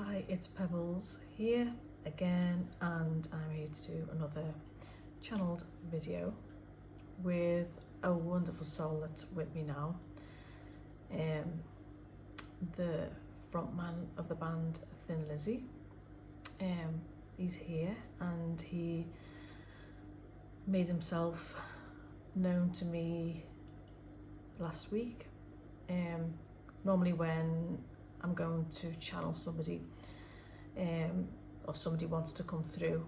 Hi, it's Pebbles here again, and I'm here to do another channeled video with a wonderful soul that's with me now. The frontman of the band Thin Lizzy. He's here and he made himself known to me last week. Normally when I'm going to channel somebody or somebody wants to come through,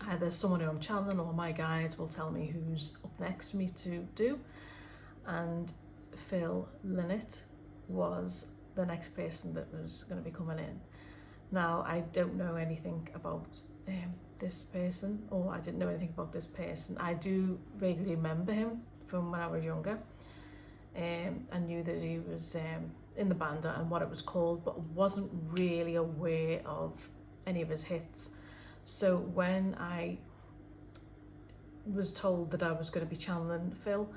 either someone who I'm channeling or my guides will tell me who's up next for me to do, and Lynott was the next person that was going to be coming in. Now, I don't know anything about this person, or I didn't know anything about this person. I do vaguely remember him from when I was younger. I knew that he was in the band and what it was called, but wasn't really aware of any of his hits. So when I was told that I was going to be channeling Phil,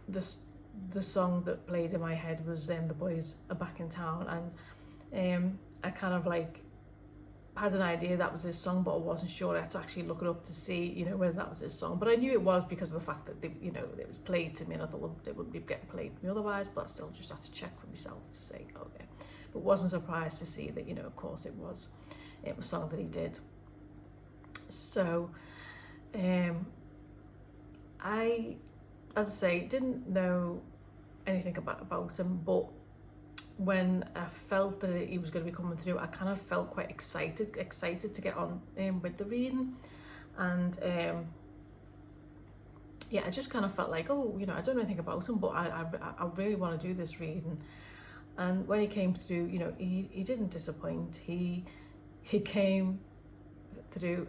the song that played in my head was The Boys Are Back in Town, and I kind of like had an idea that was his song, but I wasn't sure. I had to actually look it up to see, whether that was his song. But I knew it was because of the fact that it was played to me, and I thought, well, it wouldn't be getting played to me otherwise. But I still just had to check for myself to say, okay. But wasn't surprised to see that, of course, it was a song that he did. So, I, as I say, didn't know anything about him, but when I felt that he was going to be coming through, I kind of felt quite excited to get on with the reading, and yeah, I just kind of felt like, oh, I don't know anything about him, but I really want to do this reading. And when he came through, he didn't disappoint. He came through.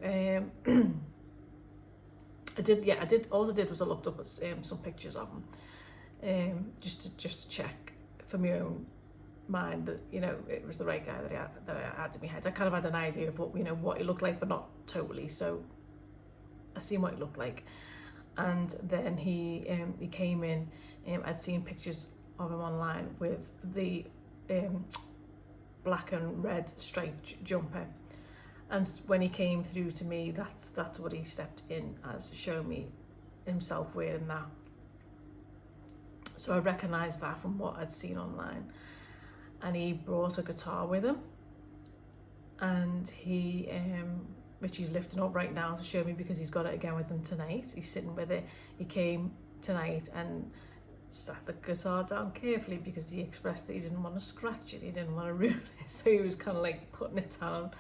I did. All I did was I looked up at some pictures of him, just to check for my own mind that it was the right guy that I had in my head. I kind of had an idea of what he looked like, but not totally. So I seen what he looked like, and then he came in. I'd seen pictures of him online with the black and red striped jumper, and when he came through to me, that's what he stepped in as, to show me himself wearing that. So I recognised that from what I'd seen online. And he brought a guitar with him, and he which he's lifting up right now to show me, because he's got it again with him tonight. He's sitting with it. He came tonight and sat the guitar down carefully, because he expressed that he didn't want to scratch it, he didn't want to ruin it, so he was kind of like putting it down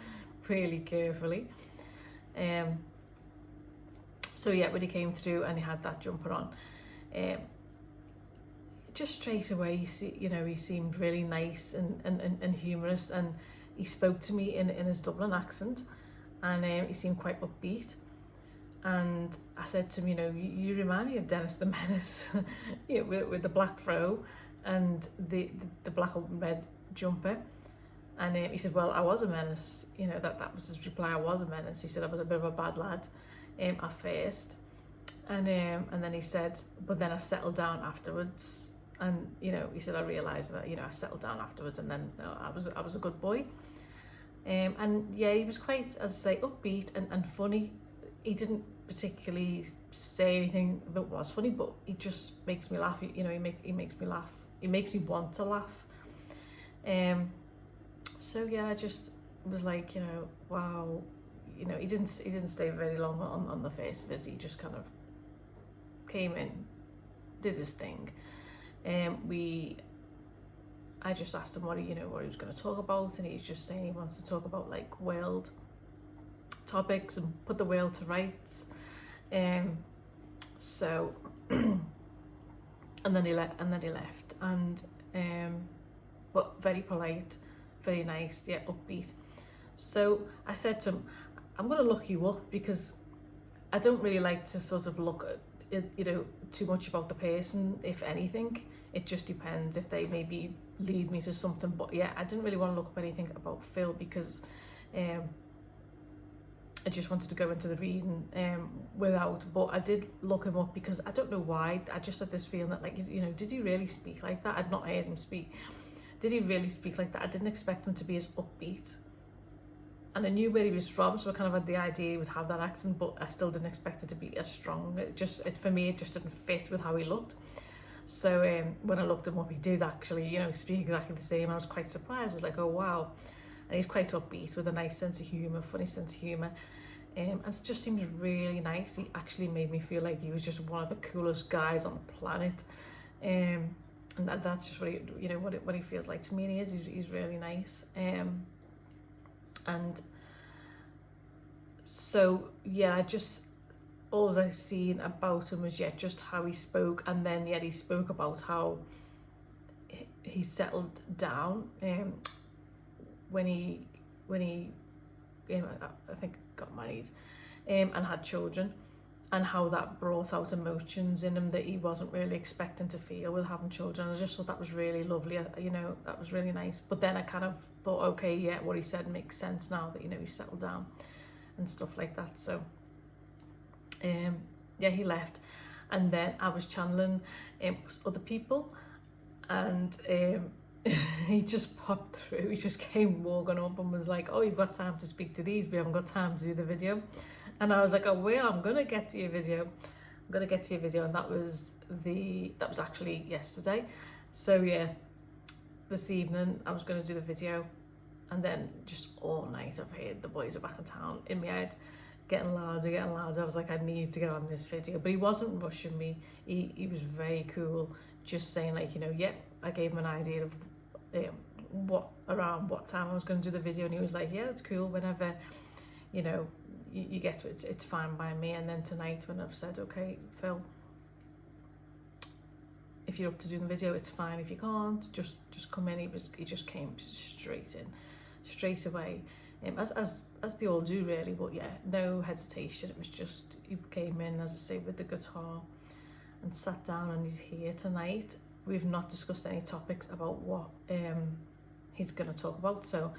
really carefully. So yeah, when he came through and he had that jumper on, just straight away, he seemed really nice and humorous, and he spoke to me in his Dublin accent, and he seemed quite upbeat. And I said to him, you remind me of Dennis the Menace, with the black fro and the black and red jumper. And he said, well, I was a menace. That was his reply. I was a menace. He said I was a bit of a bad lad at first, and then he said, but then I settled down afterwards. And he said, I realised that I settled down afterwards, and then I was a good boy. And yeah, he was quite, as I say, upbeat and funny. He didn't particularly say anything that was funny, but he just makes me laugh. He makes me laugh. He makes me want to laugh. So yeah, I just was like, wow. He didn't stay very long on the face of it. He just kind of came in, did his thing. I just asked him what he was going to talk about, and he's just saying he wants to talk about like world topics and put the world to rights. So and then he left, and but very polite, very nice, yeah, upbeat. So I said to him, I'm going to look you up, because I don't really like to sort of look at too much about the person. If anything, it just depends if they maybe lead me to something. But yeah, I didn't really want to look up anything about Phil, because I just wanted to go into the reading without. But I did look him up, because I don't know why, I just had this feeling that, like, did he really speak like that? I'd not heard him speak did he really speak like that? I didn't expect him to be as upbeat. And I knew where he was from, so I kind of had the idea he would have that accent, but I still didn't expect it to be as strong. For me, it just didn't fit with how he looked. So when I looked him up, he did actually, you know, speak exactly the same. I was quite surprised. I was like, oh wow. And he's quite upbeat with a nice sense of humour, funny sense of humour. And it just seems really nice. He actually made me feel like he was just one of the coolest guys on the planet. And that's just what he, you know, what he feels like to me. And he's really nice. And so yeah, all I've seen about him was just how he spoke, and then he spoke about how he settled down when he I think got married and had children, and how that brought out emotions in him that he wasn't really expecting to feel with having children. I just thought that was really lovely, you know, that was really nice. But then I kind of thought, okay, yeah, what he said makes sense now that, you know, he's settled down and stuff like that. So yeah, he left, and then I was channeling other people, and he just popped through. He just came walking up and was like, oh, you've got time to speak to these, we haven't got time to do the video. And I was like, oh well, I'm gonna get to your video. And that was actually yesterday. So yeah, this evening I was gonna do the video, and then just all night I've heard the boys are back in town in my head, getting louder. I was like, I need to get on this video. But he wasn't rushing me. He was very cool, just saying like, you know, yeah, I gave him an idea of around what time I was going to do the video, and he was like, yeah, it's cool, whenever, you know, you get to it, it's fine by me. And then tonight, when I've said, okay, Phil, if you're up to doing the video, it's fine. If you can't, just come in. He just came straight away, as they all do really. But yeah, no hesitation. It was just, he came in, as I say, with the guitar and sat down, and he's here tonight. We've not discussed any topics about what he's going to talk about, so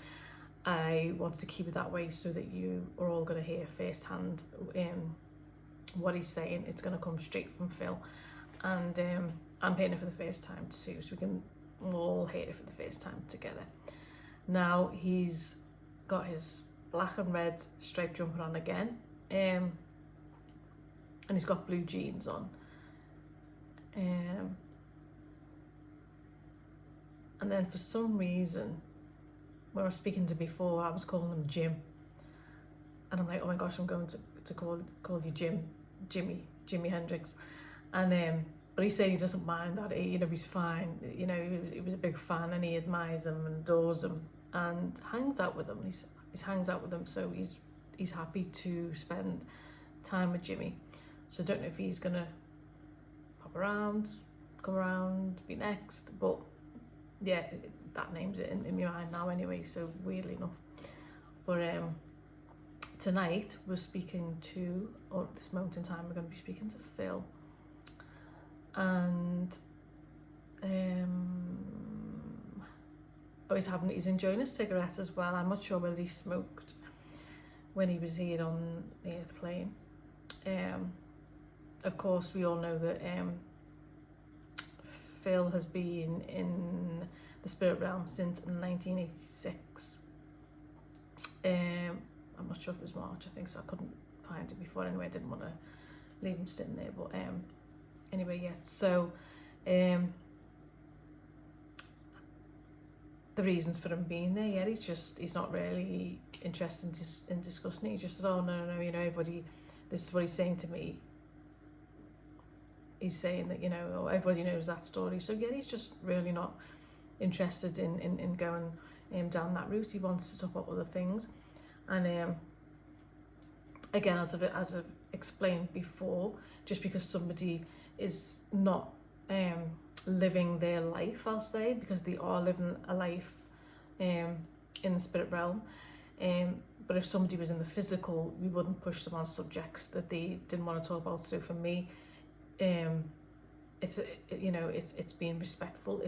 I wanted to keep it that way so that you are all going to hear firsthand what he's saying. It's going to come straight from Phil, and I'm hearing it for the first time too, so we can all hear it for the first time together. Now he's got his black and red striped jumper on again, and he's got blue jeans on. And then for some reason, when I was speaking to before, I was calling him Jim. And I'm like, oh my gosh, I'm going to call you Jimi Hendrix. And but he said he doesn't mind that, you know, he's fine. You know, he was a big fan, and he admires him and adores him and hangs out with him. He hangs out with him, so he's happy to spend time with Jimmy. So I don't know if he's gonna pop around, come around, be next, but yeah, that name's it in my mind now anyway, so weirdly enough. But tonight we're speaking to, or at this moment in time, we're going to be speaking to Phil. And he's enjoying his cigarette as well. I'm not sure whether he smoked when he was here on the Earth plane. Of course, we all know that Phil has been in the spirit realm since 1986. I'm not sure if it was March, I think so. I couldn't find it before anyway. I didn't want to leave him sitting there, but anyway, yeah. So the reasons for him being there, yeah, he's not really interested in discussing it. He just said, oh no, you know, everybody, this is what he's saying to me. He's saying that, you know, everybody knows that story. So yeah, he's just really not interested in going down that route. He wants to talk about other things. And again, as I've explained before, just because somebody is not living their life, I'll say, because they are living a life in the spirit realm. But if somebody was in the physical, we wouldn't push them on subjects that they didn't want to talk about. So for me, it's being respectful.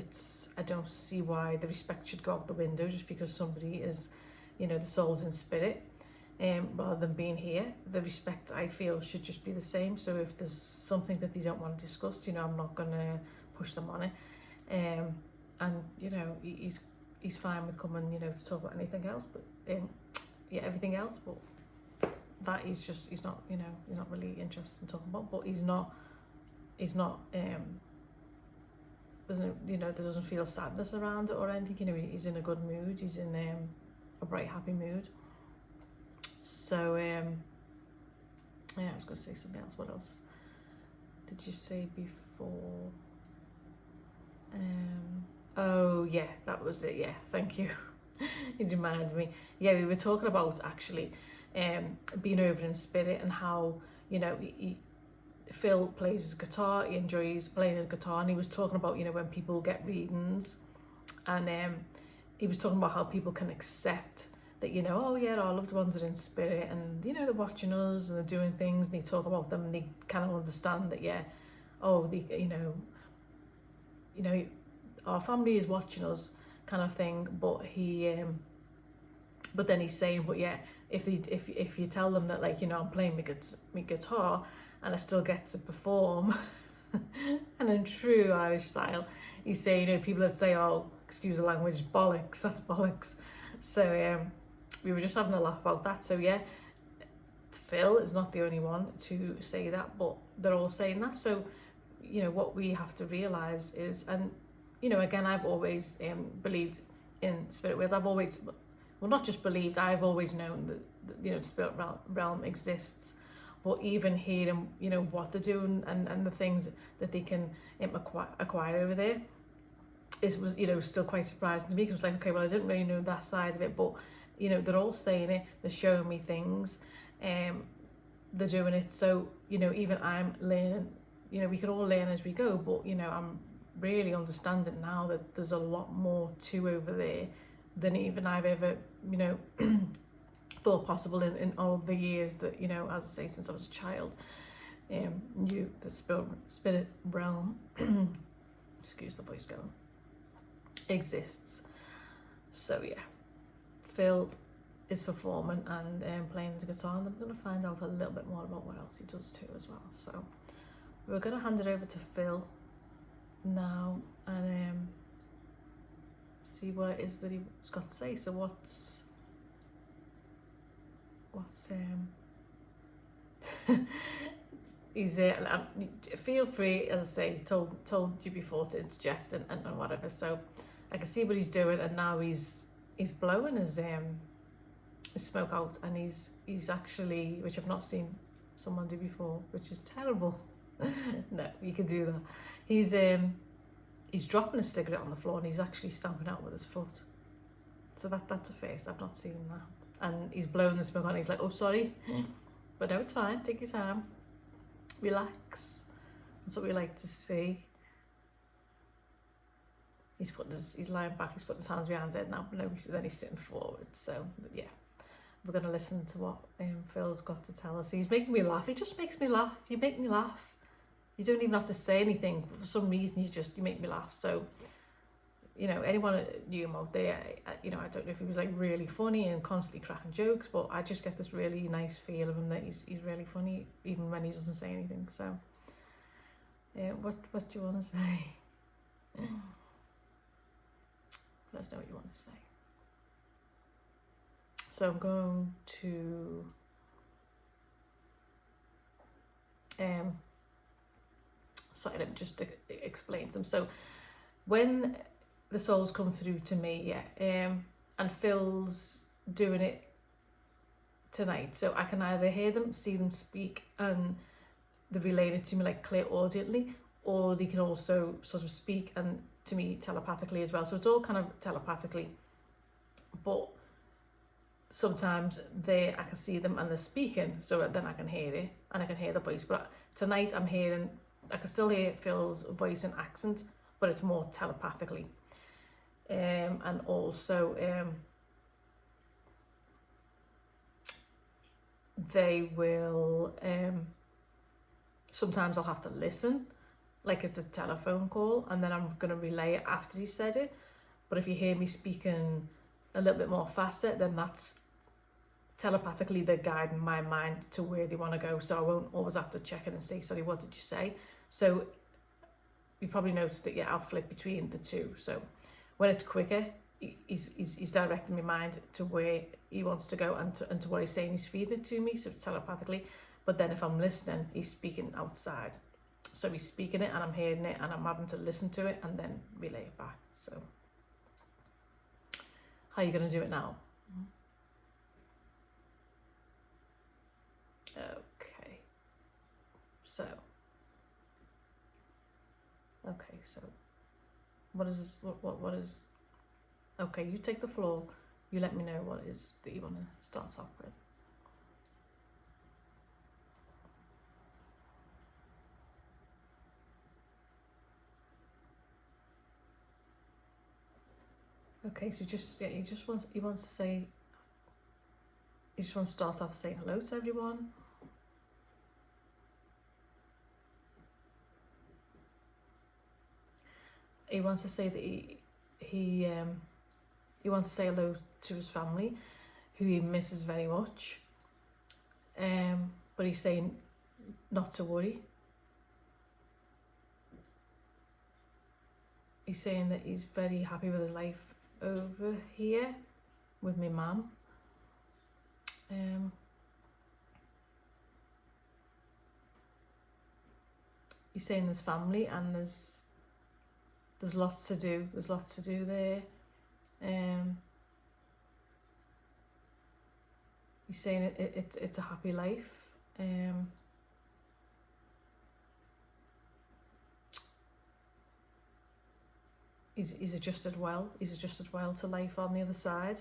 I don't see why the respect should go out the window just because somebody is, you know, the soul's in spirit, rather than being here. The respect, I feel, should just be the same. So if there's something that they don't want to discuss, you know, I'm not gonna push them on it. and you know, he's fine with coming, you know, to talk about anything else, but yeah, everything else, but that he's not, you know, he's not really interested in talking about. But he's not doesn't, you know, there doesn't feel sadness around it or anything. You know, he's in a good mood, he's in a bright, happy mood. So yeah, I was going to say something else. What else did you say before? Oh yeah, that was it. Yeah, thank you. It reminded me. Yeah, we were talking about actually being over in spirit, and how, you know, Phil plays his guitar, he enjoys playing his guitar, and he was talking about, you know, when people get readings, and he was talking about how people can accept that, you know, oh yeah, our loved ones are in spirit, and you know, they're watching us and they're doing things, and they talk about them, and they kind of understand that, yeah, oh, they, you know, our family is watching us, kind of thing. But but then he's saying, but yeah, if you tell them that, like, you know, I'm playing my guitar and I still get to perform, and in true Irish style, he's saying, you know, people that say, oh, excuse the language, bollocks, that's bollocks. So we were just having a laugh about that. So yeah, Phil is not the only one to say that, but they're all saying that. So, you know, what we have to realise is, and you know, again, I've always believed in spirit worlds. I've always, well, not just believed, I've always known that, you know, the spirit realm exists. But even hearing, you know, what they're doing, and the things that they can acquire over there, was, you know, still quite surprising to me, because it was like, okay, well, I didn't really know that side of it, but, you know, they're all saying it, they're showing me things, they're doing it. So, you know, even I'm learning, you know, we can all learn as we go, but, you know, I'm really understanding now that there's a lot more to over there than even I've ever, you know, thought possible in all the years that, you know, as I say, since I was a child, knew the spirit realm, excuse the voice going, exists. So yeah, Phil is performing and playing the guitar, and I'm going to find out a little bit more about what else he does too as well. So we're going to hand it over to Phil now, and see what it is that he's got to say. So what's he's feel free, as I say, told you before, to interject and whatever. So I can see what he's doing, and now he's blowing his smoke out, and he's actually, which I've not seen someone do before, which is terrible. No, you can do that. He's dropping a cigarette on the floor, and he's actually stamping out with his foot. So that's a first. I've not seen that. And he's blowing the smoke on. He's like, oh, sorry, but no, it's fine. Take your time, relax. That's what we like to see. He's lying back. He's putting his hands behind his head now. But no, then he's sitting forward. So yeah, we're gonna listen to what Phil's got to tell us. He's making me laugh. He just makes me laugh. You make me laugh. You don't even have to say anything. For some reason, you make me laugh. So, you know, anyone knew him out there, you know, I don't know if he was like really funny and constantly cracking jokes, but I just get this really nice feel of him that he's really funny, even when he doesn't say anything. So, what do you want to say? Let us know what you want to say. So I'm going to sorry, let me just explain them. So when the souls come through to me, yeah, and Phil's doing it tonight, so I can either hear them, see them speak, and they're relaying it to me like clear audiently, or they can also sort of speak and to me telepathically as well. So it's all kind of telepathically, but sometimes I can see them and they're speaking, so then I can hear it and I can hear the voice. But tonight I can still hear Phil's voice and accent, but it's more telepathically. And also they will, sometimes I'll have to listen, like it's a telephone call, and then I'm going to relay it after he said it. But if you hear me speaking a little bit more faster, then that's telepathically they're guiding my mind to where they want to go, so I won't always have to check in and say, sorry, what did you say? So you probably noticed that, yeah, I'll flip between the two. So when it's quicker, he's directing my mind to where he wants to go, and to what he's saying. He's feeding it to me, so telepathically. But then if I'm listening, he's speaking outside. So he's speaking it and I'm hearing it and I'm having to listen to it and then relay it back. So how are you going to do it now? Okay. So what is this? What is... Okay, you take the floor. You let me know what it is that you want to start off with. Okay, so he wants to say, he just wants to start off saying hello to everyone. He wants to say that he wants to say hello to his family, who he misses very much. But he's saying not to worry. He's saying that he's very happy with his life over here with my mum. He's saying there's family and there's lots to do. There's lots to do there. He's saying it's a happy life. He's adjusted well. He's adjusted well to life on the other side.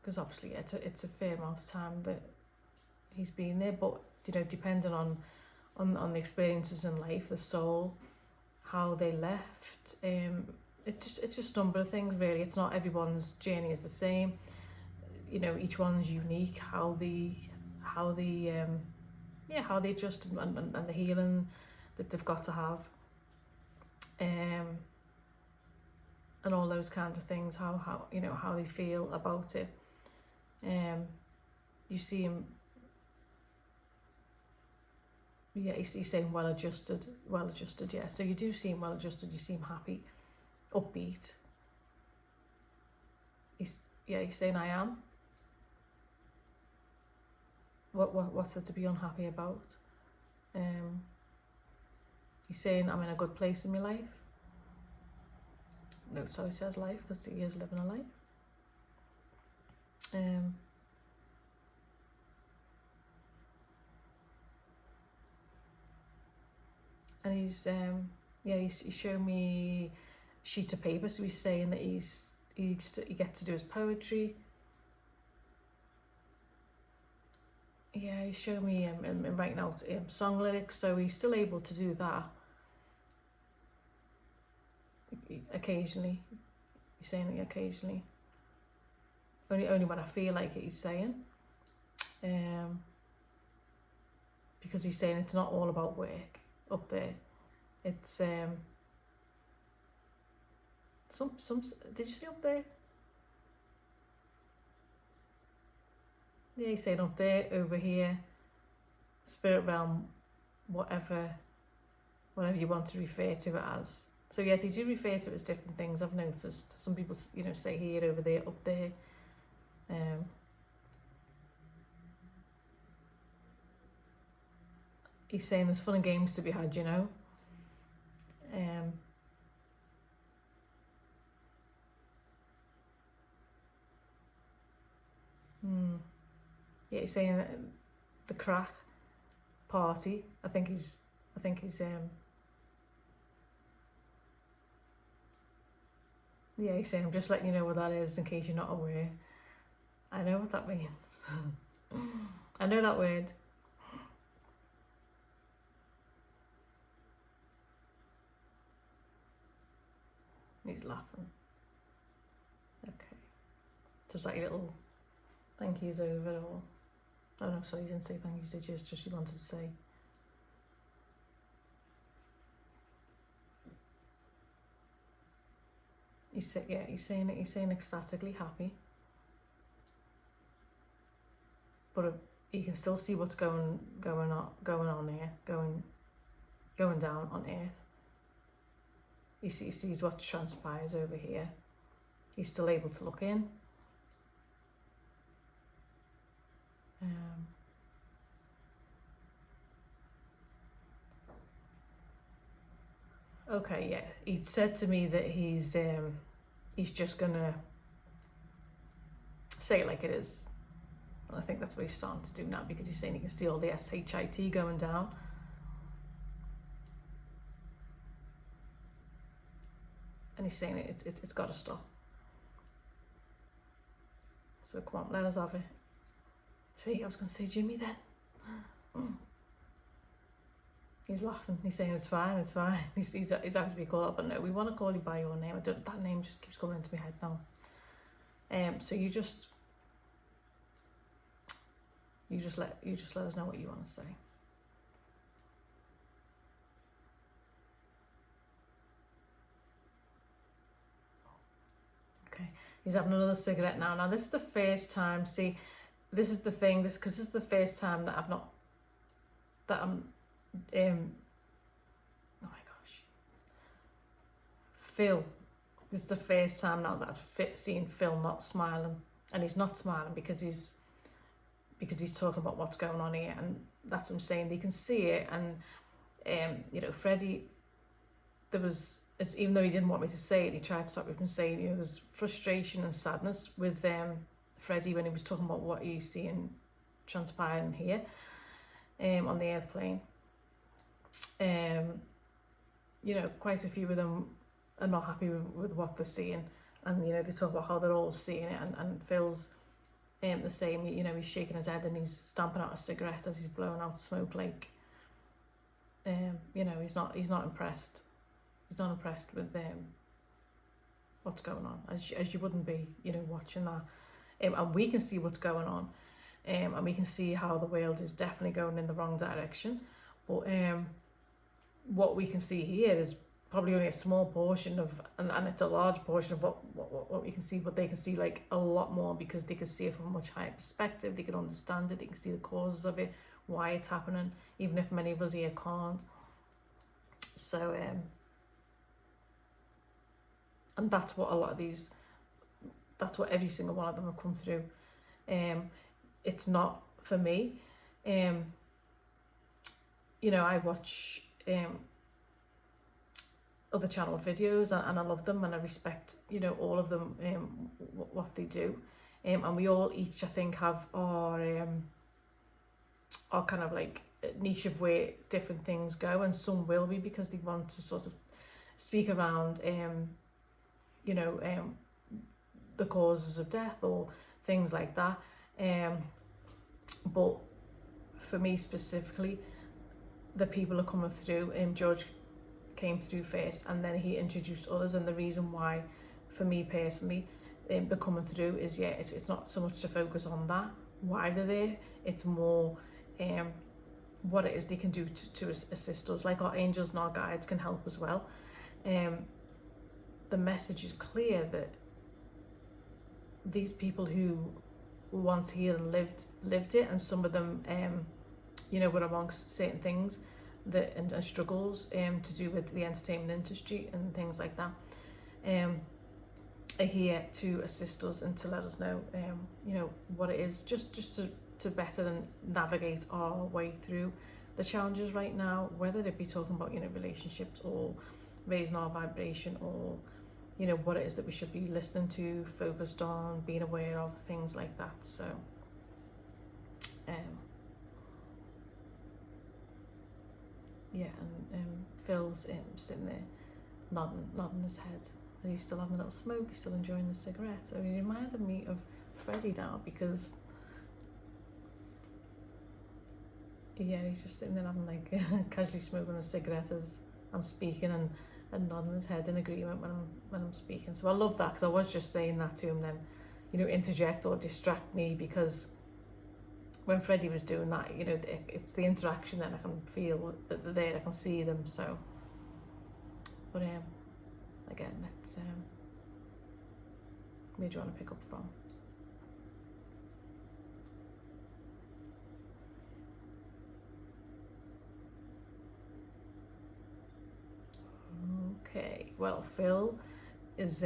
Because obviously it's a fair amount of time that he's been there, but you know, depending on the experiences in life, the soul, how they left, it's just a number of things really. It's not everyone's journey is the same. You know, each one's unique. How they adjust and the healing that they've got to have, and all those kinds of things. How you know how they feel about it. You see him. Yeah, he's saying well adjusted, yeah. So you do seem well adjusted, you seem happy, upbeat. He's saying I am. What's there to be unhappy about? He's saying I'm in a good place in my life. Notice how he says life, because he is living a life. And he's showing me a sheet of paper, so he's saying that he gets to do his poetry. Yeah, he's showing me and writing out song lyrics, so he's still able to do that occasionally. He's saying it occasionally. Only when I feel like it, he's saying. Because he's saying it's not all about work up there. It's some did you see up there? Yeah, he's saying up there, over here, spirit realm, whatever you want to refer to it as. So yeah, they do refer to it as different things. I've noticed some people, you know, say here, over there, up there. He's saying there's fun and games to be had, you know. Yeah, he's saying the crack party. I think he's yeah, he's saying I'm just letting you know what that is in case you're not aware. I know what that means. I know that word. He's laughing. Okay. So it's like a little thank yous over, or oh no, sorry, he didn't say thank yous, he just he wanted to say. He's saying ecstatically happy, but you can still see what's going on here, going down on Earth. he sees what transpires over here. He's still able to look in. Okay, yeah, he said to me that he's just gonna say it like it is. And I think that's what he's starting to do now, because he's saying he can see all the SHIT going down. And he's saying it's got to stop. So come on, let us have it. See, I was going to say Jimmy then. He's laughing. He's saying it's fine, it's fine. He's happy to be called up, but no, we want to call you by your name. That name just keeps coming into my head now. So you just let us know what you want to say. Okay, he's having another cigarette now. Now this is the first time. See, this is the thing. Because this is the first time that I'm. Oh my gosh, Phil. This is the first time now that I've seen Phil not smiling, and he's not smiling because he's talking about what's going on here, and that's what I'm saying. They can see it, and you know, Freddie. Even though he didn't want me to say it, he tried to stop me from saying, you know, there's frustration and sadness with Freddie when he was talking about what he's seeing transpiring here on the airplane. You know, quite a few of them are not happy with what they're seeing, and you know, they talk about how they're all seeing it, and Phil's the same. You know, he's shaking his head and he's stamping out a cigarette as he's blowing out smoke, like you know, he's not impressed. He's not impressed with what's going on, as you wouldn't be, you know, watching that. And we can see what's going on, and we can see how the world is definitely going in the wrong direction. But what we can see here is probably only a small portion of, and it's a large portion of what we can see, but they can see like a lot more, because they can see it from a much higher perspective. They can understand it, they can see the causes of it, why it's happening, even if many of us here can't. So and that's what a lot of these, that's what every single one of them have come through. It's not for me. You know, I watch other channel videos, and I love them, and I respect, you know, all of them, what they do. And we all each, I think, have our kind of like niche of where different things go, and some will be because they want to sort of speak around you know, the causes of death or things like that. But for me specifically, the people are coming through. George came through first, and then he introduced others. And the reason why, for me personally, they're coming through is, yeah, it's not so much to focus on that, why they're there. It's more what it is they can do to assist us. Like our angels and our guides can help as well. The message is clear that these people who were once here and lived it, and some of them you know, were amongst certain things that and struggles to do with the entertainment industry and things like that, are here to assist us and to let us know you know, what it is, just to better navigate our way through the challenges right now, whether it be talking about, you know, relationships, or raising our vibration, or you know, what it is that we should be listening to, focused on, being aware of, things like that. So yeah, and Phil's sitting there nodding his head, and he's still having a little smoke, he's still enjoying the cigarette. So he reminded me of Freddie now, because yeah, he's just sitting there having like casually smoking a cigarette as I'm speaking, and nodding his head in agreement when I'm speaking. So I love that, because I was just saying that to him then, you know, interject or distract me, because when Freddie was doing that, you know, it's the interaction that I can feel that they're there, I can see them. So, but again, let's where do you want to pick up from? Okay, well, Phil is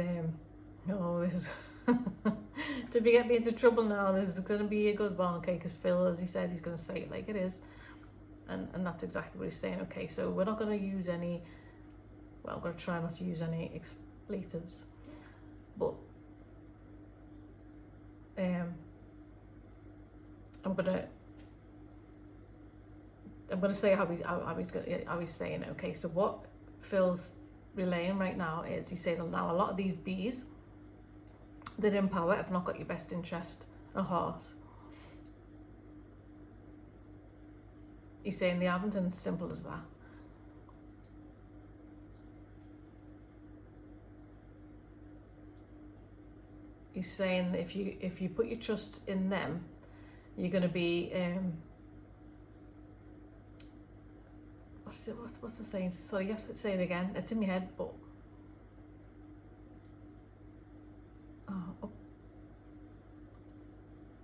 oh, this is to get me into trouble now. This is going to be a good one, okay? Because Phil, as he said, he's going to say it like it is, and that's exactly what he's saying. Okay, so we're not going to use any. Well, I'm going to try not to use any expletives, but I'm gonna say how he's saying it. Okay, so what Phil's relaying right now is he's saying now a lot of these bees that are in power have not got your best interest at heart. He's saying they haven't, and it's simple as that. He's saying that if you put your trust in them, you're going to be what's the saying? Sorry, you have to say it again. It's in my head, but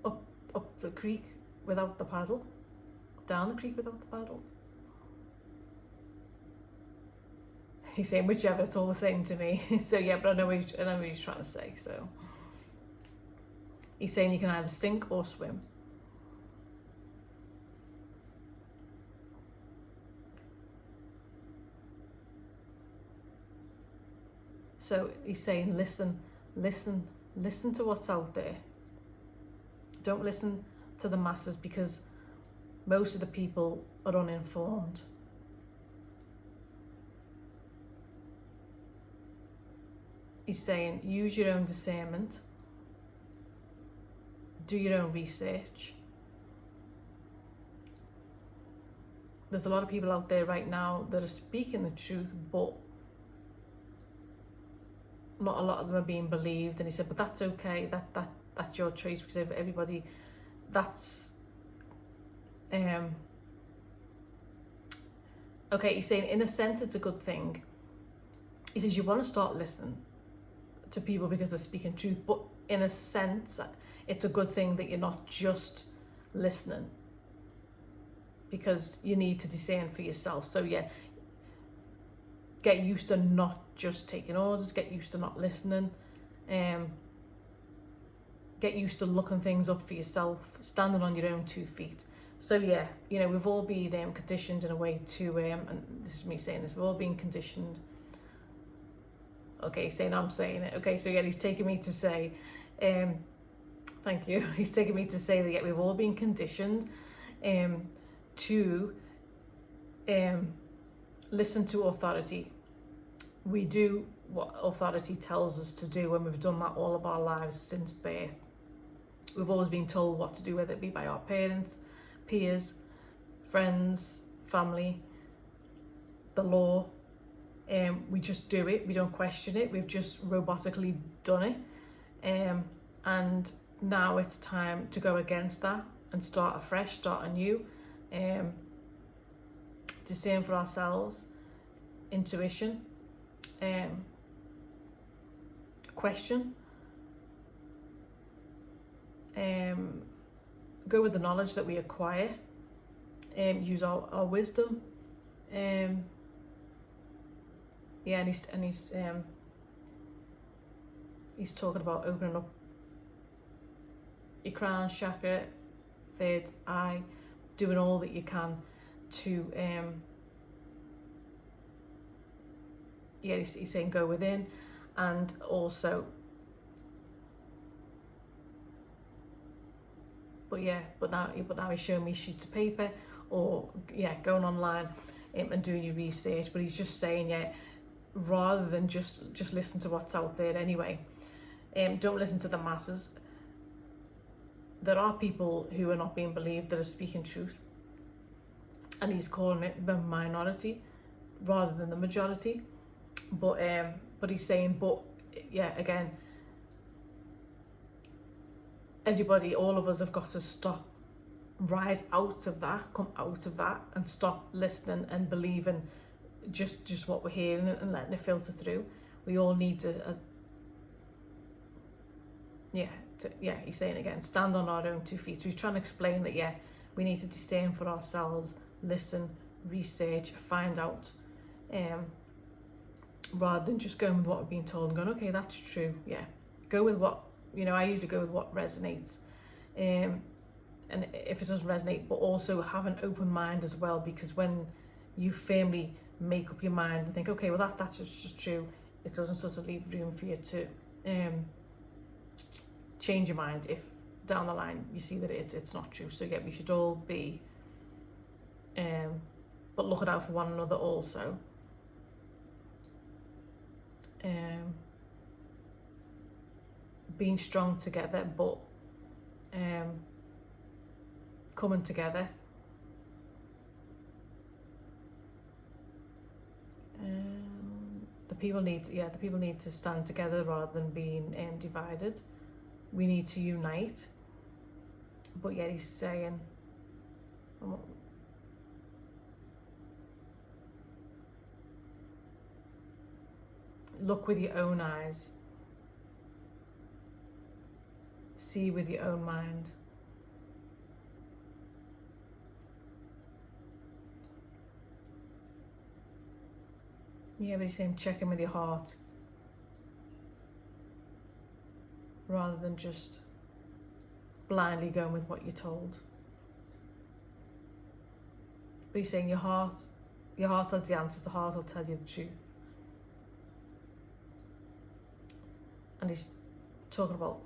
up the creek without the paddle, down the creek without the paddle. He's saying whichever, it's all the same to me. So yeah, but I know what he's trying to say. So he's saying you can either sink or swim. So he's saying listen to what's out there. Don't listen to the masses, because most of the people are uninformed. He's saying use your own discernment, do your own research. There's a lot of people out there right now that are speaking the truth, but not a lot of them are being believed. And he said, but that's okay, that's your choice, because everybody, that's okay. He's saying in a sense it's a good thing. He says you want to start listening to people because they're speaking truth, but in a sense it's a good thing that you're not just listening, because you need to discern for yourself. So yeah, get used to not just taking orders, get used to not listening, get used to looking things up for yourself, standing on your own 2 feet. So yeah, you know, we've all been conditioned in a way to, and this is me saying this, we've all been conditioned. Okay, saying I'm saying it. Okay, so yeah, he's taking me to say, thank you. He's taking me to say that yeah, we've all been conditioned to listen to authority. We do what authority tells us to do, and we've done that all of our lives since birth. We've always been told what to do, whether it be by our parents, peers, friends, family, the law. We just do it, we don't question it, we've just robotically done it. And now it's time to go against that and start afresh, start anew, discern for ourselves, intuition, question, go with the knowledge that we acquire, use our wisdom, yeah, and he's talking about opening up your crown chakra, third eye, doing all that you can to yeah, he's saying go within, and also but now he's showing me sheets of paper, or yeah, going online and doing your research. But he's just saying, yeah, rather than just listen to what's out there anyway, don't listen to the masses. There are people who are not being believed that are speaking truth, and he's calling it the minority rather than the majority. But he's saying, but yeah, again, everybody, all of us have got to stop, rise out of that, come out of that, and stop listening and believing just what we're hearing and letting it filter through. We all need to, he's saying again, stand on our own 2 feet. So he's trying to explain that, yeah, we need to discern for ourselves, listen, research, find out, rather than just going with what we've been told and going, okay, that's true, yeah. Go with what, I usually go with what resonates. And if it doesn't resonate, but also have an open mind as well, because when you firmly make up your mind and think, okay, well that's just true, it doesn't sort of leave room for you to change your mind if down the line you see that it's not true. So yeah, we should all be but looking out for one another also. Being strong together, but coming together. The people need to stand together rather than being divided. We need to unite. But yeah, he's saying, look with your own eyes. See with your own mind. Yeah, but he's saying check in with your heart rather than just blindly going with what you're told. But he's saying your heart has the answers, the heart will tell you the truth. And he's talking about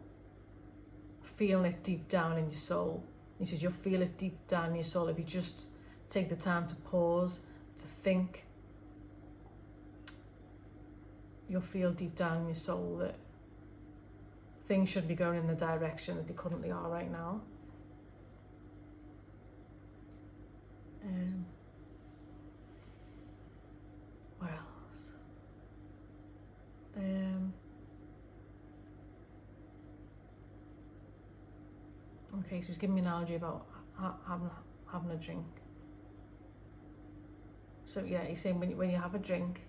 feeling it deep down in your soul. He says you'll feel it deep down in your soul if you just take the time to pause, to think. You'll feel deep down in your soul that things should be going in the direction that they currently are right now. What else? Okay, so he's giving me an analogy about having a drink. So yeah, he's saying when you have a drink,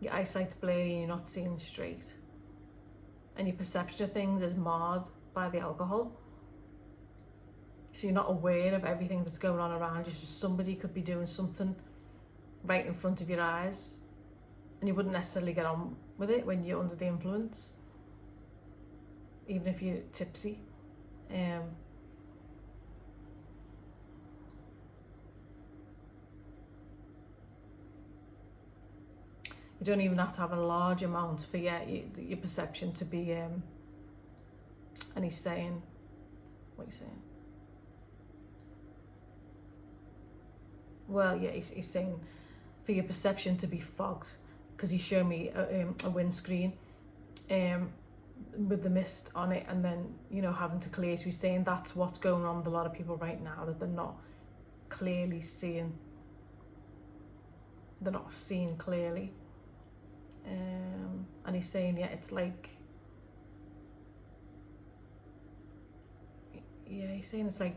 your eyesight's blurry and you're not seeing straight, and your perception of things is marred by the alcohol. So you're not aware of everything that's going on around you. So somebody could be doing something right in front of your eyes, and you wouldn't necessarily get on with it when you're under the influence, even if you're tipsy. You don't even have to have a large amount for your perception to be. And he's saying, what are you saying? Well, yeah, he's saying for your perception to be fogged, because he showed me a windscreen with the mist on it, and then having to clear. So he's saying that's what's going on with a lot of people right now, that they're not clearly seeing. They're not seeing clearly. And he's saying, yeah, it's like, he's saying it's like,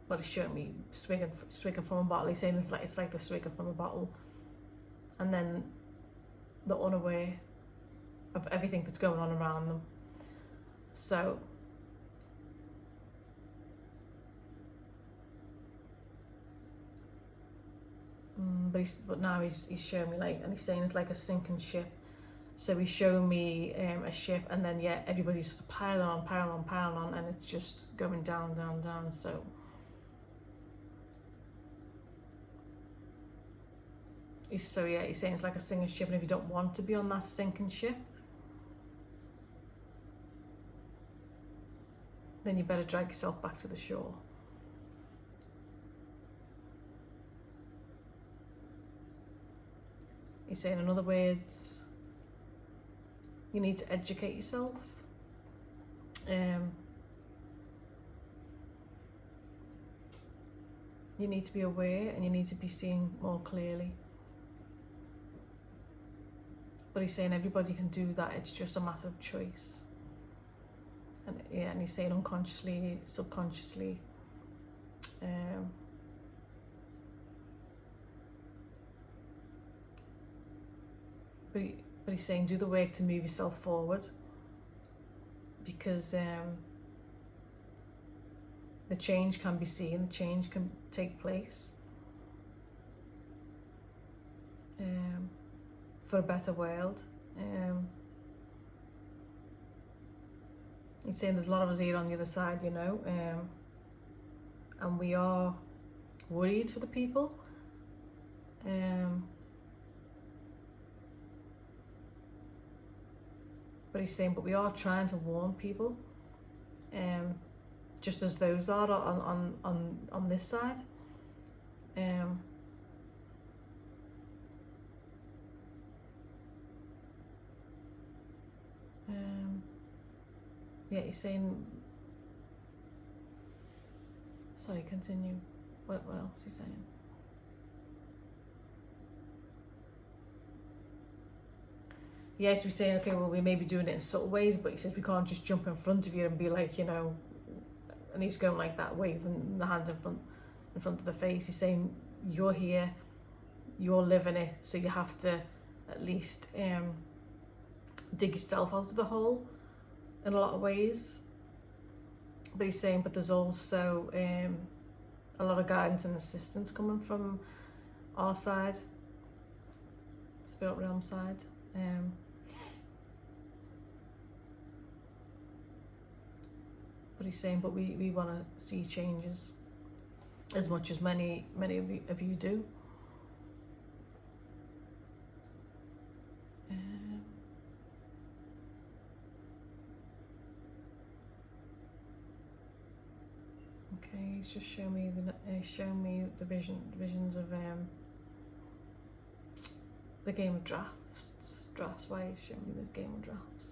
well, he's showing me swigging from a bottle. He's saying it's like the swigging from a bottle, and then they're unaware of everything that's going on around them. So but now he's showing me, like, and he's saying it's like a sinking ship. So he's showing me a ship, and then everybody's just piling on, and it's just going down. So he's saying it's like a sinking ship, and if you don't want to be on that sinking ship, then you better drag yourself back to the shore. He's saying, in other words, you need to educate yourself. You need to be aware, and you need to be seeing more clearly. But he's saying everybody can do that. It's just a matter of choice. And he's saying unconsciously, subconsciously. But he's saying do the work to move yourself forward, because the change can be seen, the change can take place for a better world. He's saying there's a lot of us here on the other side, you know, and we are worried for the people. But he's saying, but we are trying to warn people, just as those are on this side. Yeah, he's saying, sorry, continue. What else is he saying? Yes, we're saying, okay, well, we may be doing it in subtle ways, but he says we can't just jump in front of you and be like, you know, and he's going like that, waving the hand in front of the face. He's saying, you're here, you're living it, so you have to at least dig yourself out of the hole in a lot of ways. But he's saying, but there's also a lot of guidance and assistance coming from our side, spirit realm side. But he's saying, but we want to see changes as much as many of you do. Okay, he's just showing me the visions of the game of drafts. Why he's showing me the game of drafts.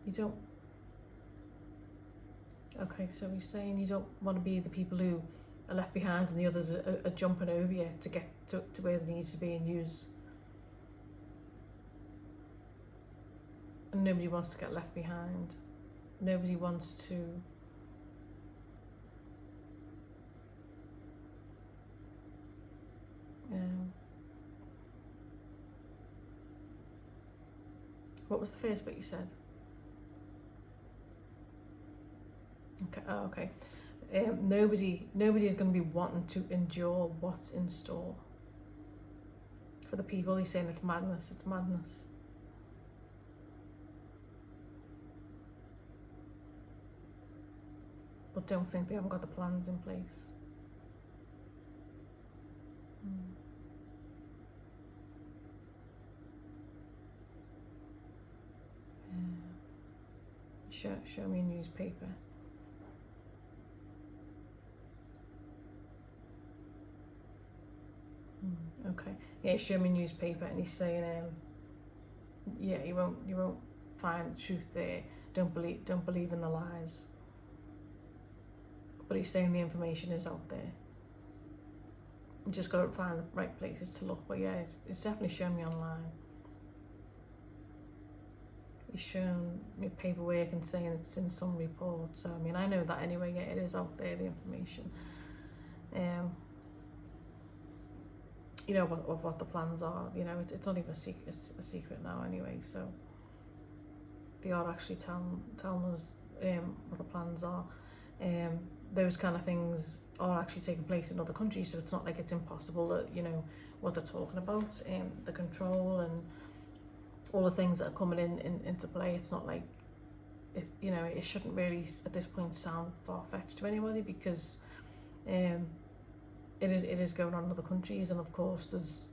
You don't. Okay, so he's saying you don't want to be the people who are left behind and the others are jumping over you to get to where they need to be and use. And nobody wants to get left behind. Nobody wants to what was the first bit you said? Okay. Oh, okay. Nobody is going to be wanting to endure what's in store for the people. He's saying it's madness. It's madness. But don't think they haven't got the plans in place. Show me a newspaper. Okay. Yeah, show me a newspaper, and he's saying, yeah, you won't find the truth there. Don't believe in the lies. But he's saying the information is out there. You just got to find the right places to look. But yeah, it's definitely shown me online. He's shown me paperwork and saying it's in some report. So I mean, I know that anyway. Yeah, it is out there, the information. You know what the plans are. You know, it's not even a secret. It's a secret now anyway. So they are actually telling us what the plans are. Those kind of things are actually taking place in other countries, so it's not like it's impossible that, you know, what they're talking about, the control and all the things that are coming into play. It's not like it, you know, it shouldn't really at this point sound far-fetched to anybody, because it is going on in other countries, and of course there's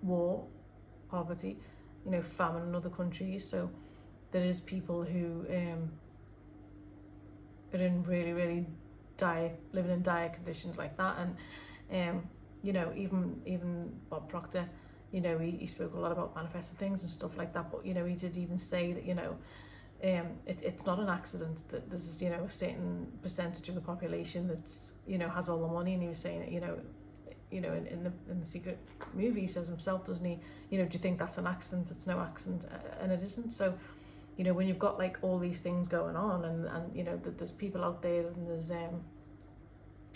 war, poverty, you know, famine in other countries. So there is people who are in really living in dire conditions like that. And you know, even Bob Proctor, you know, he spoke a lot about manifesting things and stuff like that, but you know, he did even say that, you know, it's not an accident that there's, you know, a certain percentage of the population that's, you know, has all the money. And he was saying that, you know, in the Secret movie, he says himself, doesn't he, you know, do you think that's an accident? It's no accident. And it isn't. So, you know, when you've got like all these things going on, and you know, that there's people out there, and there's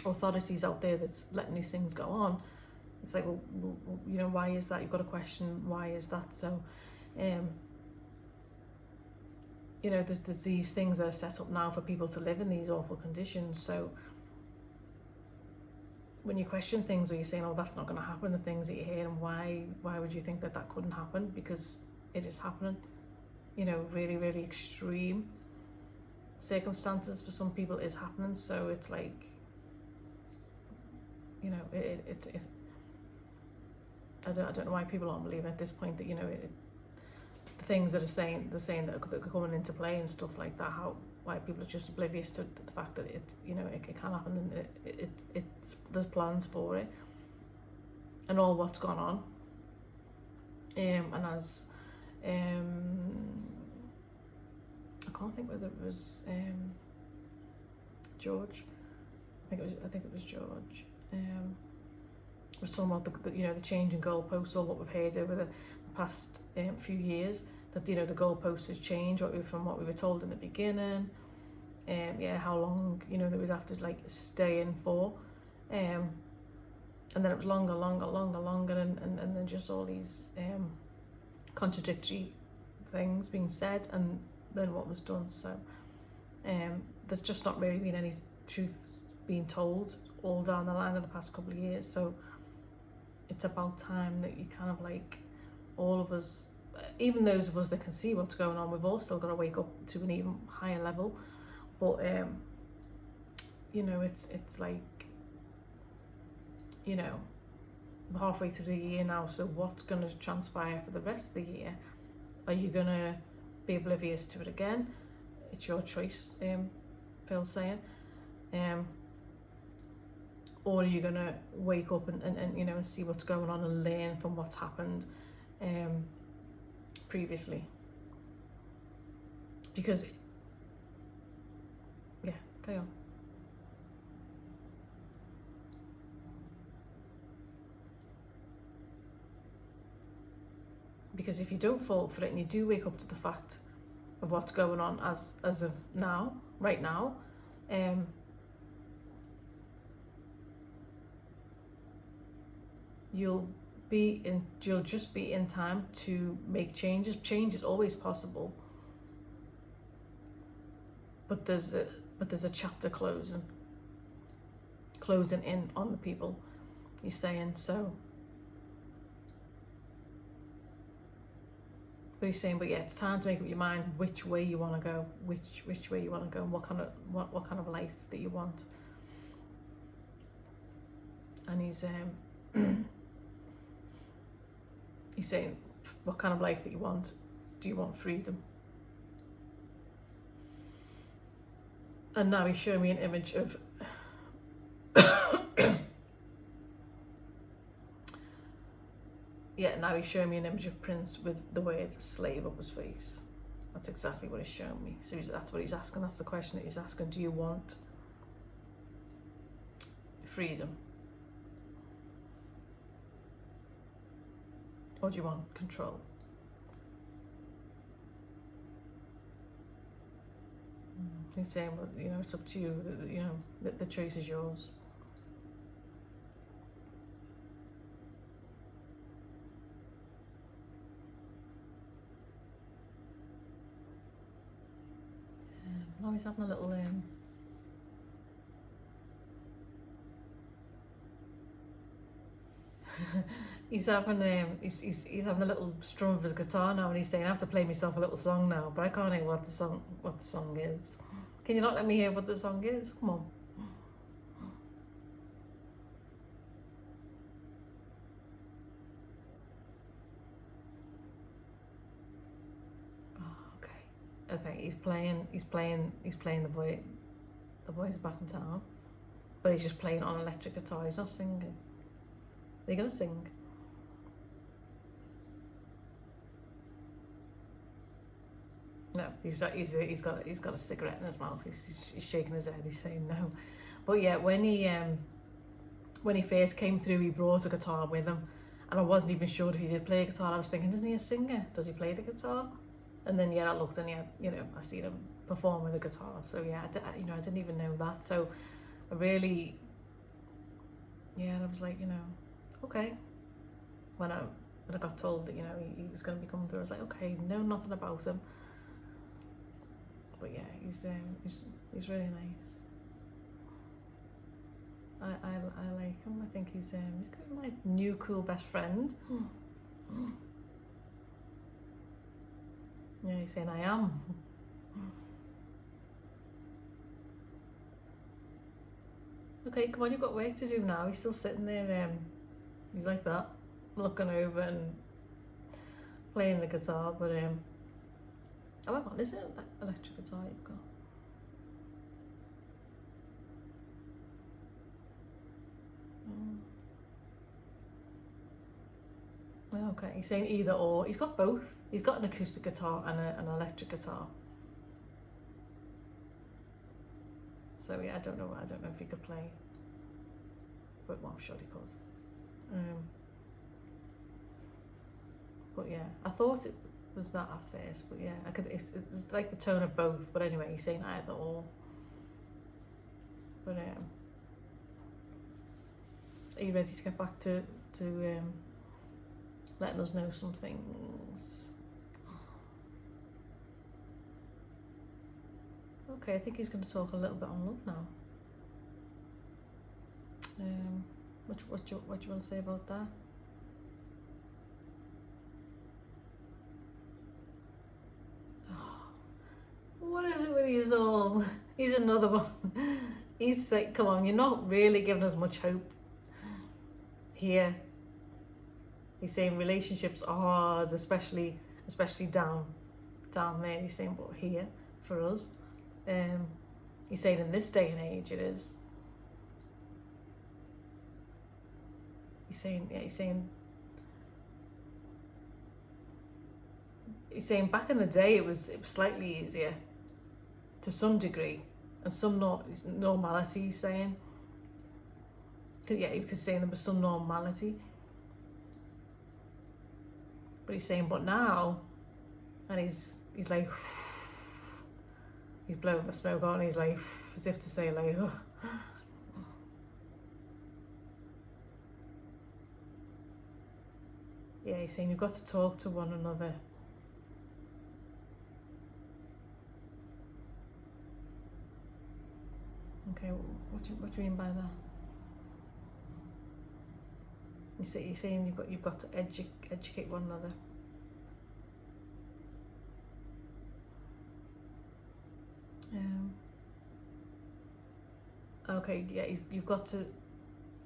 authorities out there that's letting these things go on, It's like, well, you know, why is that? You've got to question, why is that? So, you know, there's these things that are set up now for people to live in these awful conditions. So when you question things, or you're saying, oh, that's not going to happen, the things that you hear, and why would you think that couldn't happen? Because it is happening. You know, really, really extreme circumstances for some people is happening. So it's like, you know, I don't know why people aren't believing at this point that, you know, the things that they're saying that are coming into play and stuff like that, why people are just oblivious to the fact that it, you know, it can happen, and there's plans for it, and all what's gone on. And as I can't think whether it was George. I think it was George. Was talking about the you know, the change in goalposts, or what we've heard over the past few years, that, you know, the goalpost has changed from what we were told in the beginning. Yeah, how long, you know, that we'd have to like stay in for, and then it was longer, and then just all these contradictory things being said, and then what was done. So there's just not really been any truth being told all down the line of the past couple of years. So it's about time that you kind of like, all of us, even those of us that can see what's going on, we've all still got to wake up to an even higher level. But you know, it's like, you know, we're halfway through the year now, so what's going to transpire for the rest of the year? Are you going to be oblivious to it again? It's your choice, Phil's saying. Or are you going to wake up and you know, and see what's going on and learn from what's happened previously? Because, yeah, carry on. Because if you don't fall for it, and you do wake up to the fact of what's going on as of now, right now, you'll just be in time to make changes. Change is always possible, but there's a chapter closing in on the people, you're saying. So but he's saying, but yeah, it's time to make up your mind which way you want to go, which way you want to go, and what kind of life that you want. And he's saying, what kind of life that you want? Do you want freedom? And now he's showing me an image of yeah, now he's showing me an image of Prince with the word slave up his face. That's exactly what he's showing me. So that's what he's asking. That's the question that he's asking. Do you want freedom? Or do you want control? He's saying, well, you know, it's up to you. You know, the choice is yours. Now he's having a little he's having he's having a little strum of his guitar now, and he's saying, I have to play myself a little song now, but I can't hear what the song is. Can you not let me hear what the song is? Come on. Okay, he's playing the boy. The boy's back in town, but he's just playing on electric guitar. He's not singing. Are you gonna sing? No, he's got a cigarette in his mouth. He's shaking his head. He's saying no. But yeah, when he first came through, he brought a guitar with him, and I wasn't even sure if he did play a guitar. I was thinking, isn't he a singer? Does he play the guitar? And then yeah, I looked, and I seen him perform with a guitar. So yeah, I didn't even know that. So I really, yeah, and I was like, okay. When I got told that, you know, he was going to be coming through, I was like, okay, know nothing about him. But yeah, he's really nice. I like him. I think he's gonna be my new cool best friend. Yeah, he's saying I am. Okay, come on, you've got work to do now. He's still sitting there, he's like that, looking over and playing the guitar, but oh hang on, is it an electric guitar you've got? Okay, he's saying either or. He's got both. He's got an acoustic guitar and an electric guitar. So yeah, I don't know if he could play, but well, I'm sure he could. But yeah, I thought it was that at first, but yeah, it's like the tone of both. But anyway, he's saying either or. But are you ready to get back to letting us know some things? Okay, I think he's going to talk a little bit on love now. What do you want to say about that? What is it with you all? He's another one. He's like, come on, you're not really giving us much hope here. He's saying relationships are hard, especially down there. He's saying, but here for us, he's saying in this day and age it is. He's saying back in the day it was slightly easier to some degree and some normality. He's saying, yeah, he was saying there was some normality, but he's saying, but now, and he's like, he's blowing the smoke on. He's like, as if to say, like, oh. Yeah, he's saying you've got to talk to one another. Okay, what do you mean by that? You're saying you've got to educate one another. Okay, yeah, you've got to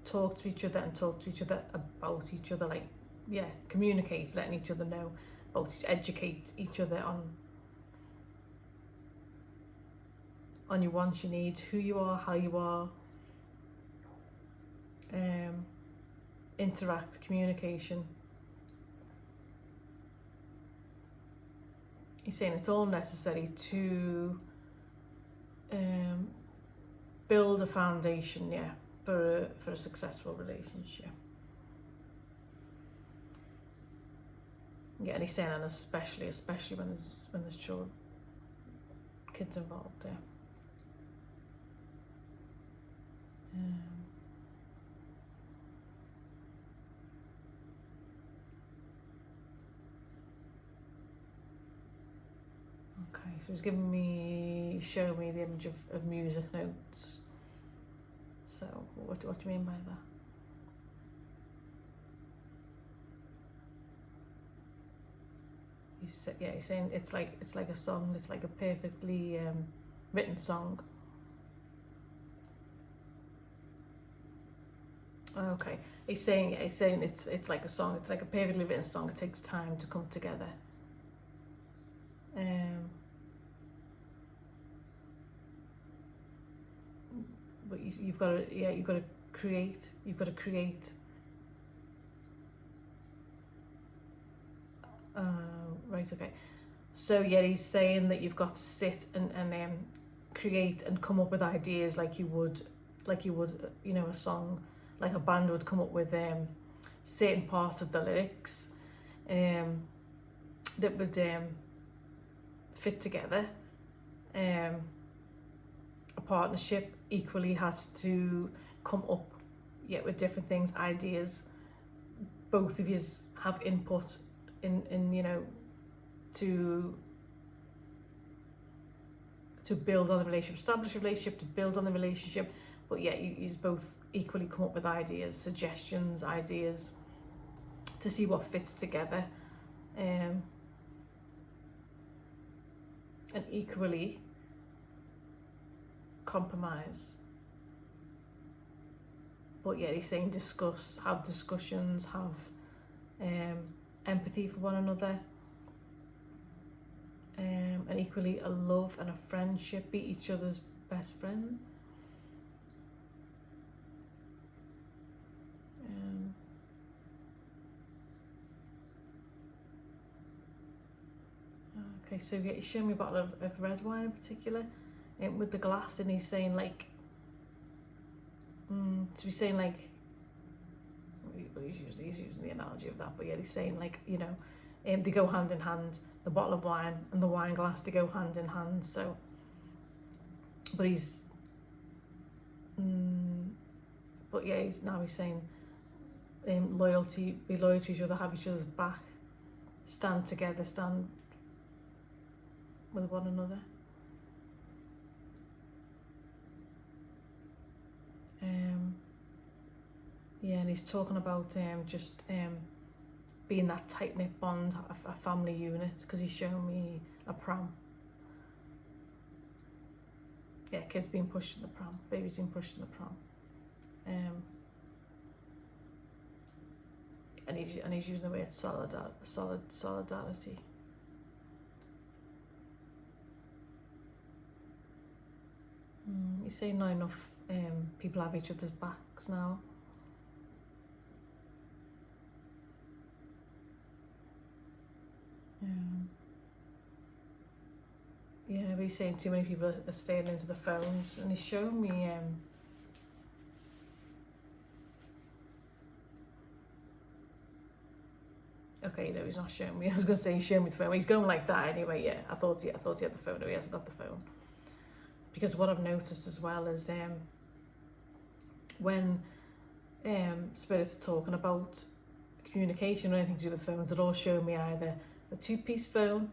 talk to each other and talk to each other about each other, like, yeah, communicate, letting each other know about, educate each other on your wants, your needs, who you are, how you are, interact, communication. He's saying it's all necessary to build a foundation, yeah, for a successful relationship. Yeah, and he's saying, and especially when there's children, kids involved, yeah. Okay, so he's showing me the image of music notes. So what do you mean by that? He's saying it's like a song. It's like a perfectly written song. Okay, he's saying it's like a song. It's like a perfectly written song. It takes time to come together. But you've got to create. Right. Okay. So yeah, he's saying that you've got to sit and create and come up with ideas like you would, you know, a song, like a band would come up with certain parts of the lyrics that would fit together. A partnership equally has to come up with different things, ideas both of you have input in you know, to build on the relationship, establish a relationship, to build on the relationship. But yeah, you both equally come up with ideas, suggestions, ideas to see what fits together, and equally compromise. But yeah, he's saying discuss, have discussions, have empathy for one another, and equally a love and a friendship, be each other's best friend. Okay, so yeah, he's showing me a bottle of red wine in particular, with the glass, and he's saying like, to be saying like, well, he's using the analogy of that, but yeah, he's saying like, you know, they go hand in hand. The bottle of wine and the wine glass, they go hand in hand. So, but he's, but yeah, he's saying, loyalty, be loyal to each other, have each other's back, stand together, stand with one another. Yeah, and he's talking about just being that tight-knit bond, a family unit, because he's showing me a pram. Yeah, kids being pushed in the pram, babies being pushed in the pram. And he's using the word solidarity. He's saying not enough people have each other's backs now. Yeah, but he's saying too many people are staying into the phones, and he's showing me okay, no, he's not showing me. I was gonna say he's showing me the phone. He's going like that anyway. Yeah, I thought he had the phone. No, he hasn't got the phone. Because what I've noticed as well is when spirits are talking about communication or anything to do with phones, they're all showing me either a two-piece phone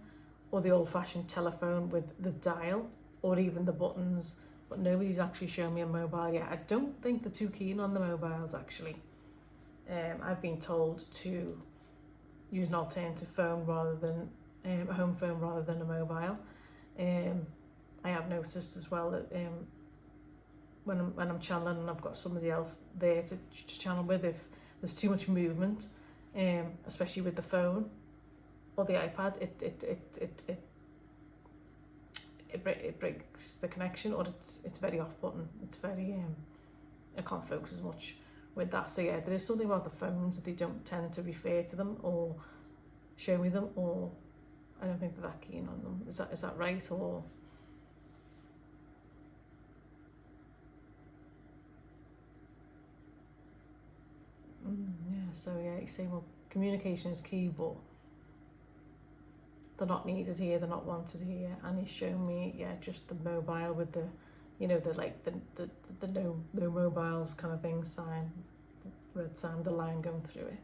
or the old-fashioned telephone with the dial or even the buttons, but nobody's actually shown me a mobile yet. I don't think they're too keen on the mobiles actually. I've been told to use an alternative phone rather than a home phone rather than a mobile. I have noticed as well that when I'm channeling and I've got somebody else there to channel with, if there's too much movement, especially with the phone or the iPad, it breaks the connection, or it's very off-putting. It's very I can't focus as much with that. So yeah, there is something about the phones that they don't tend to refer to them or show me them, or I don't think they're that keen on them. Is that right? Or yeah, so yeah, he's saying, well, communication is key, but they're not needed here, they're not wanted here. And he's shown me, yeah, just the mobile with the, you know, the like the no mobiles kind of thing sign, red sign, the line going through it.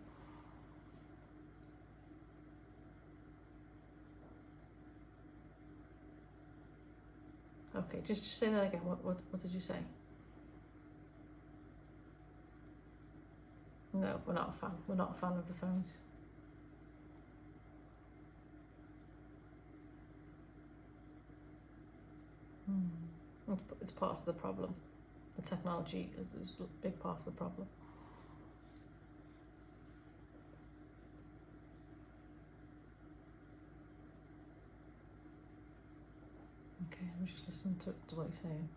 Okay, just say that again. What did you say? No, we're not a fan. We're not a fan of the phones. It's part of the problem. The technology is a big part of the problem. Okay, I'm just listening to what he's saying.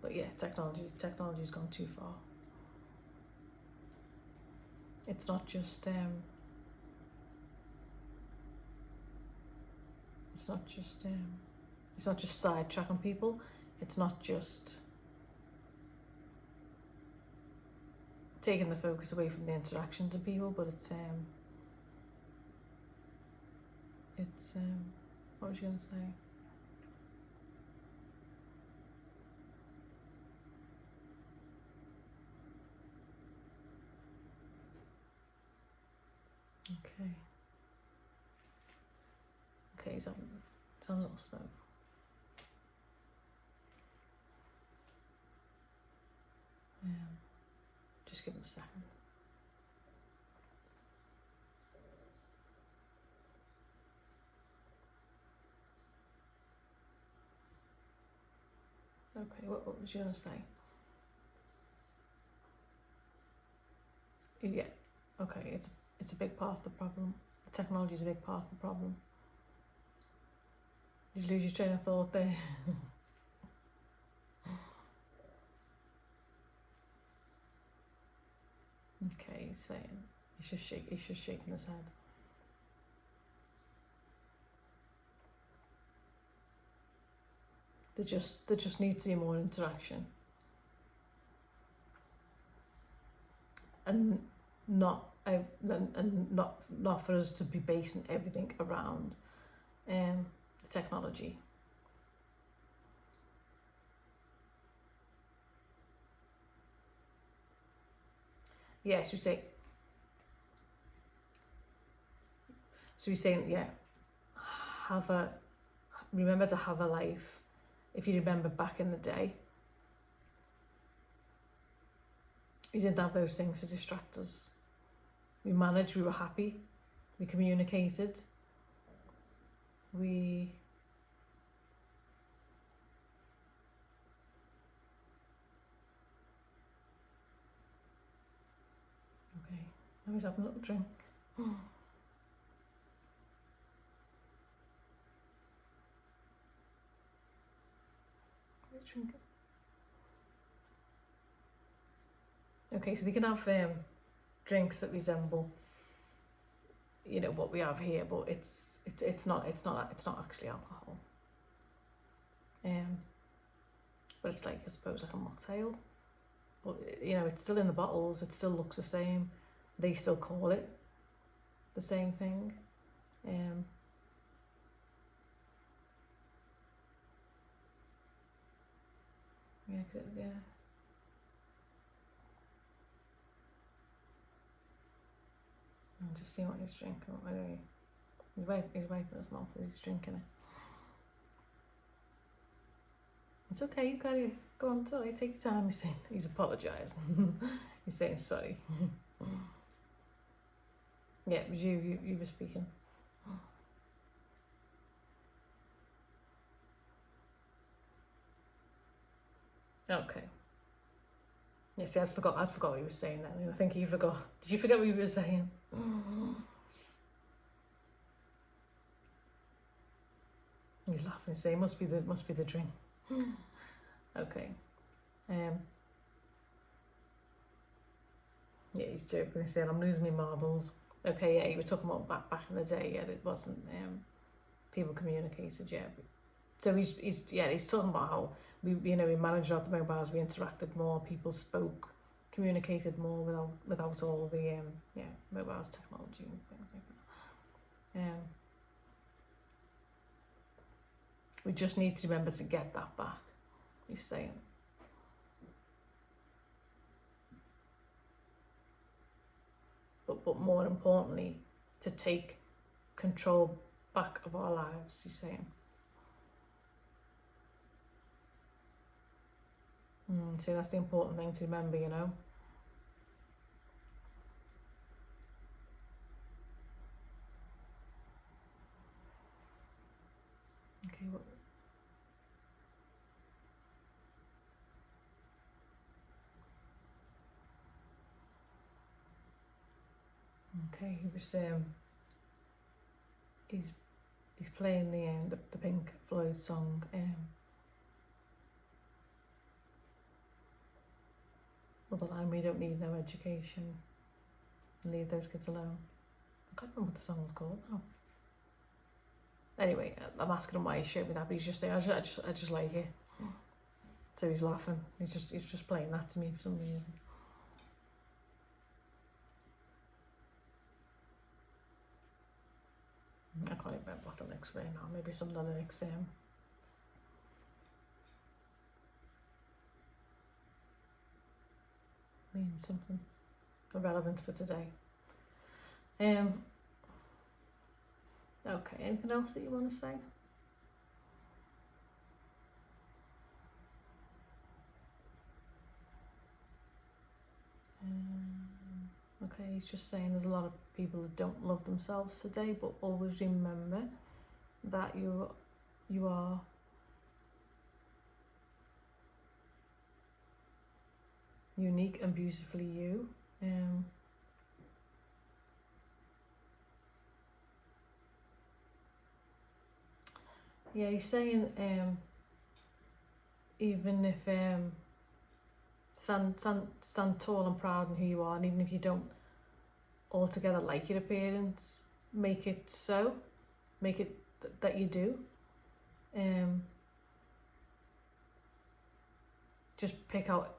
But yeah, technology's gone too far. It's not just sidetracking people. It's not just taking the focus away from the interactions of people, but it's what was you going to say? Okay. Okay, he's having a little smoke. Just give him a second. Okay, what was you going to say? Yeah, okay, it's a big part of the problem. Technology is a big part of the problem. Did you lose your train of thought there? Okay, he's saying he's just shaking his head. There just needs to be more interaction, and not for us to be basing everything around the technology. Yes, we say. So we're saying, yeah, remember to have a life. If you remember back in the day, we didn't have those things to distract us. We managed, we were happy, we communicated, we okay, I was having a little drink. Drink. Okay, so they can have drinks that resemble, you know, what we have here, but it's not actually alcohol. But it's like, I suppose, like a mocktail. But you know, it's still in the bottles. It still looks the same. They still call it the same thing. Yeah. I'm just seeing what he's drinking. Anyway, he's wiping his mouth as he's drinking it. It's okay, you gotta go on, totally take your time. He's saying, he's apologising. He's saying sorry. Yeah, it was you were speaking. Okay. Yeah, see, I'd forgot what you were saying then. I think you forgot. Did you forget what you were saying? He's laughing, saying, must be the drink. Okay. Yeah, he's joking. He's saying, I'm losing my marbles. Okay, yeah, you were talking about back in the day. Yeah, it wasn't. People communicated. Yeah. So he's talking about how we managed out the mobiles, we interacted more, people spoke, communicated more without all the mobiles, technology and things like that. We just need to remember to get that back, he's saying. But more importantly, to take control back of our lives, he's saying. So that's the important thing to remember, you know. Okay, okay, he was he's playing the Pink Floyd song. Well, the line, we don't need no education. Leave those kids alone. I can't remember what the song was called now. Anyway, I'm asking him why he showed me that, but he's just saying, I just like it. So he's laughing. He's just playing that to me for some reason. I can't even remember what the next way now. Maybe something on the next means something relevant for today. Okay, anything else that you want to say? Okay, he's just saying there's a lot of people that don't love themselves today, but always remember that you are unique and beautifully you. Yeah, he's saying even if stand tall and proud in who you are, and even if you don't altogether like your appearance, make it so, make it that you do. Just pick out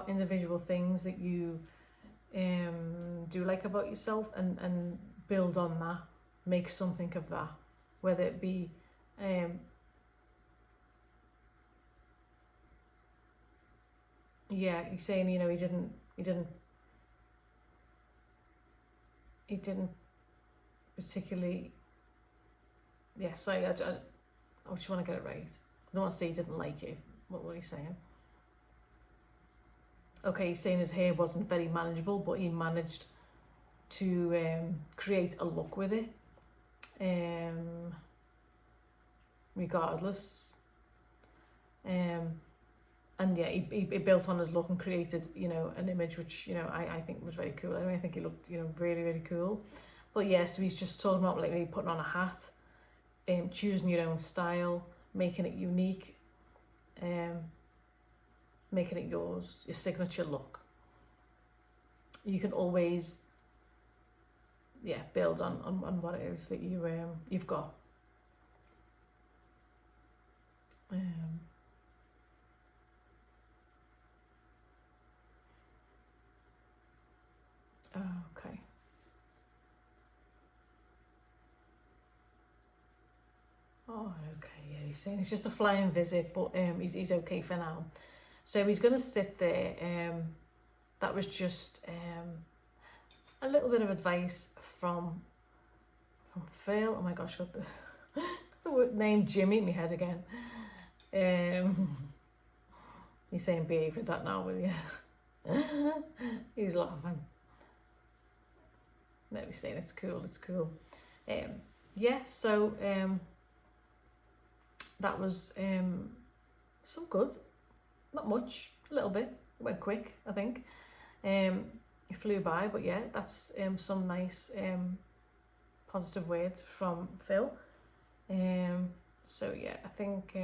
individual things that you do like about yourself, and build on that, make something of that, whether it be yeah, he's saying, you know, he didn't particularly, yeah, sorry, I just want to get it right. I don't want to say he didn't like it. What were you saying? Okay, he's saying his hair wasn't very manageable, but he managed to create a look with it, regardless. And yeah, he built on his look and created, you know, an image which, you know, I think was very cool. I think he looked, you know, really, really cool. But yeah, so he's just talking about like maybe putting on a hat, choosing your own style, making it unique, making it yours, your signature look. You can always, yeah, build on what it is that you've got. Okay. Oh, okay, yeah, he's saying it's just a flying visit, but he's okay for now. So he's going to sit there. That was just a little bit of advice from Phil. Oh my gosh, got the word name Jimmy in my head again. He's saying behave with that now, will you? He's laughing. No, he's saying it's cool, it's cool. Yeah, so that was some good. Not much, a little bit. It went quick, I think. It flew by, but yeah, that's some nice positive words from Phil. So yeah, I think